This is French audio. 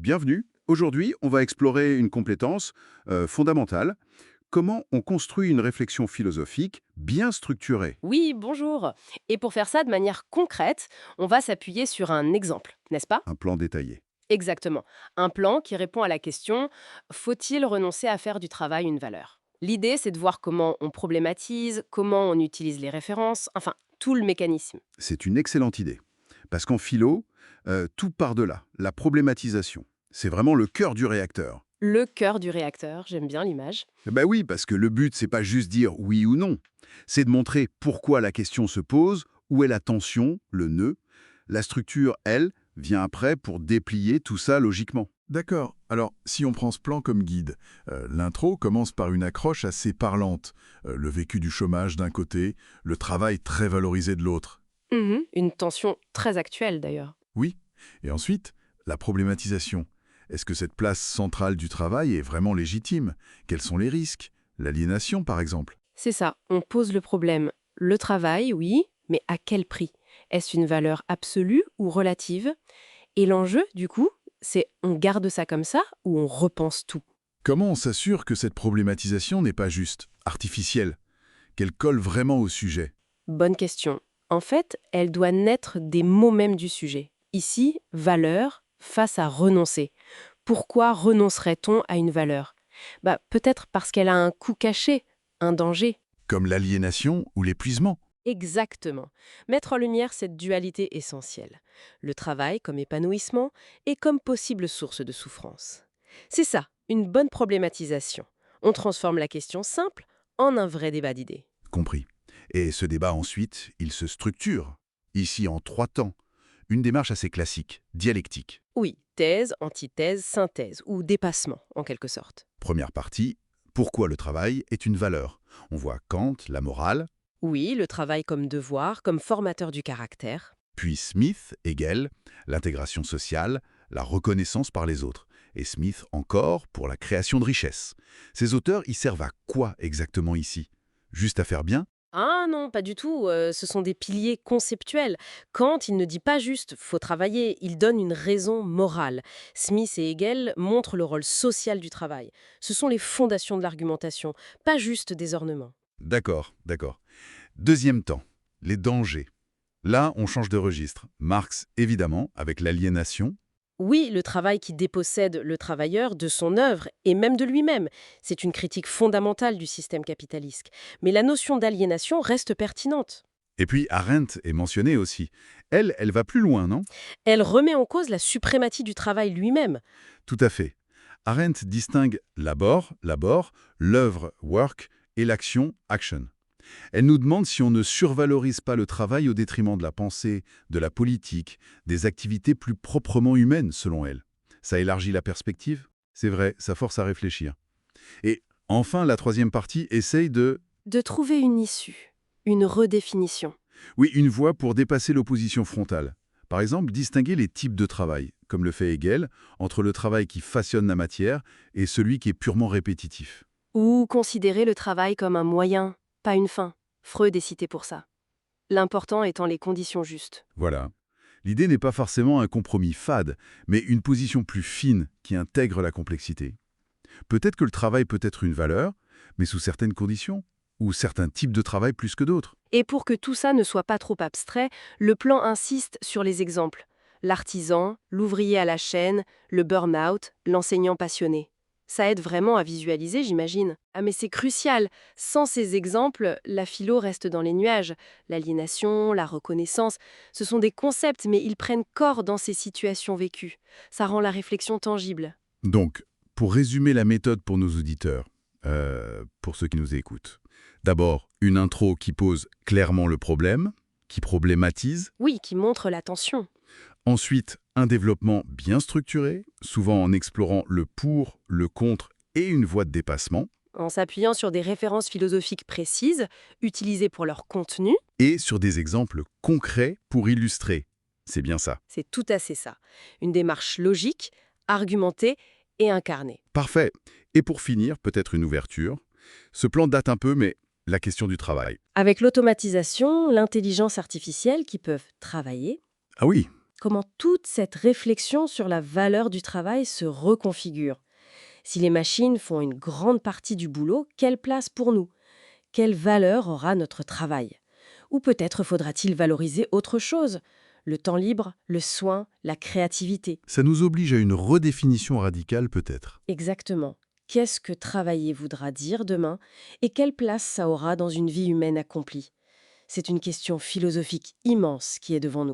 bienvenue. Aujourd'hui, on va explorer une compétence fondamentale. Comment on construit une réflexion philosophique bien structurée? Oui, bonjour. Et pour faire ça de manière concrète, on va s'appuyer sur un exemple, n'est-ce pas? Un plan détaillé. Exactement. Un plan qui répond à la question: faut-il renoncer à faire du travail une valeur? L'idée, c'est de voir comment on problématise, comment on utilise les références, enfin, tout le mécanisme. C'est une excellente idée. Parce qu'en philo, tout part de là, la problématisation. C'est vraiment le cœur du réacteur. Le cœur du réacteur, j'aime bien l'image. Ben oui, parce que le but, c'est pas juste dire oui ou non. C'est de montrer pourquoi la question se pose, où est la tension, le nœud. La structure, elle, vient après pour déplier tout ça logiquement. D'accord. Alors, si on prend ce plan comme guide, l'intro commence par une accroche assez parlante. Le vécu du chômage d'un côté, le travail très valorisé de l'autre. Une tension très actuelle d'ailleurs. Oui. Et ensuite, la problématisation. Est-ce que cette place centrale du travail est vraiment légitime? Quels sont les risques? L'aliénation, par exemple. C'est ça, on pose le problème. Le travail, oui, mais à quel prix? Est-ce une valeur absolue ou relative? Et l'enjeu, du coup, c'est on garde ça comme ça ou on repense tout? Comment on s'assure que cette problématisation n'est pas juste artificielle, qu'elle colle vraiment au sujet? Bonne question. En fait, elle doit naître des mots mêmes du sujet. Ici, valeur face à renoncer. Pourquoi renoncerait-on à une valeur? Peut-être parce qu'elle a un coût caché, un danger. Comme l'aliénation ou l'épuisement. Exactement. Mettre en lumière cette dualité essentielle. Le travail comme épanouissement et comme possible source de souffrance. C'est ça, une bonne problématisation. On transforme la question simple en un vrai débat d'idées. Compris. Et ce débat ensuite, il se structure, ici en 3 temps. Une démarche assez classique, dialectique. Oui, thèse, antithèse, synthèse ou dépassement en quelque sorte. Première partie, pourquoi le travail est une valeur. On voit Kant, la morale, Oui, le travail comme devoir, comme formateur du caractère. puis Smith, Hegel, l'intégration sociale, la reconnaissance par les autres. Et Smith encore pour la création de richesses. Ces auteurs, ils servent à quoi exactement ici? Juste à faire bien? Ah non, pas du tout, ce sont des piliers conceptuels. Kant, il ne dit pas juste «faut travailler», il donne une raison morale. Smith et Hegel montrent le rôle social du travail. Ce sont les fondations de l'argumentation, pas juste des ornements. D'accord, d'accord. Deuxième temps, les dangers. Là, on change de registre. Marx, évidemment, avec l'aliénation. Oui, le travail qui dépossède le travailleur de son œuvre et même de lui-même. C'est une critique fondamentale du système capitaliste. Mais la notion d'aliénation reste pertinente. Et puis Arendt est mentionnée aussi. Elle va plus loin, non? Elle remet en cause la suprématie du travail lui-même. Tout à fait. Arendt distingue labor, l'œuvre, work, et l'action, action. Elle nous demande si on ne survalorise pas le travail au détriment de la pensée, de la politique, des activités plus proprement humaines, selon elle. Ça élargit la perspective? C'est vrai, ça force à réfléchir. Et enfin, la troisième partie essaye de... De trouver une issue, une redéfinition. Oui, une voie pour dépasser l'opposition frontale. Par exemple, distinguer les types de travail, comme le fait Hegel, entre le travail qui façonne la matière et celui qui est purement répétitif. Ou considérer le travail comme un moyen, pas une fin. Freud est cité pour ça. L'important étant les conditions justes. Voilà. L'idée n'est pas forcément un compromis fade, mais une position plus fine qui intègre la complexité. Peut-être que le travail peut être une valeur, mais sous certaines conditions, ou certains types de travail plus que d'autres. Et pour que tout ça ne soit pas trop abstrait, le plan insiste sur les exemples. L'artisan, l'ouvrier à la chaîne, le burn-out, l'enseignant passionné. Ça aide vraiment à visualiser, j'imagine. Ah mais c'est crucial. Sans ces exemples, la philo reste dans les nuages. L'aliénation, la reconnaissance, ce sont des concepts, mais ils prennent corps dans ces situations vécues. Ça rend la réflexion tangible. Donc, pour résumer la méthode pour nos auditeurs, pour ceux qui nous écoutent, d'abord, une intro qui pose clairement le problème, qui problématise. Oui, qui montre la tension. Ensuite, un développement bien structuré, souvent en explorant le pour, le contre et une voie de dépassement, En s'appuyant sur des références philosophiques précises, utilisées pour leur contenu, et sur des exemples concrets pour illustrer. C'est bien ça. c'est tout à fait ça. Une démarche logique, argumentée et incarnée. Parfait. Et pour finir, peut-être une ouverture. Ce plan date un peu, mais la question du travail. Avec l'automatisation, l'intelligence artificielle qui peuvent travailler, Ah oui, comment toute cette réflexion sur la valeur du travail se reconfigure. Si les machines font une grande partie du boulot, quelle place pour nous? Quelle valeur aura notre travail? Ou peut-être faudra-t-il valoriser autre chose? Le temps libre, le soin, la créativité. Ça nous oblige à une redéfinition radicale peut-être. Exactement. Qu'est-ce que travailler voudra dire demain et quelle place ça aura dans une vie humaine accomplie? C'est une question philosophique immense qui est devant nous.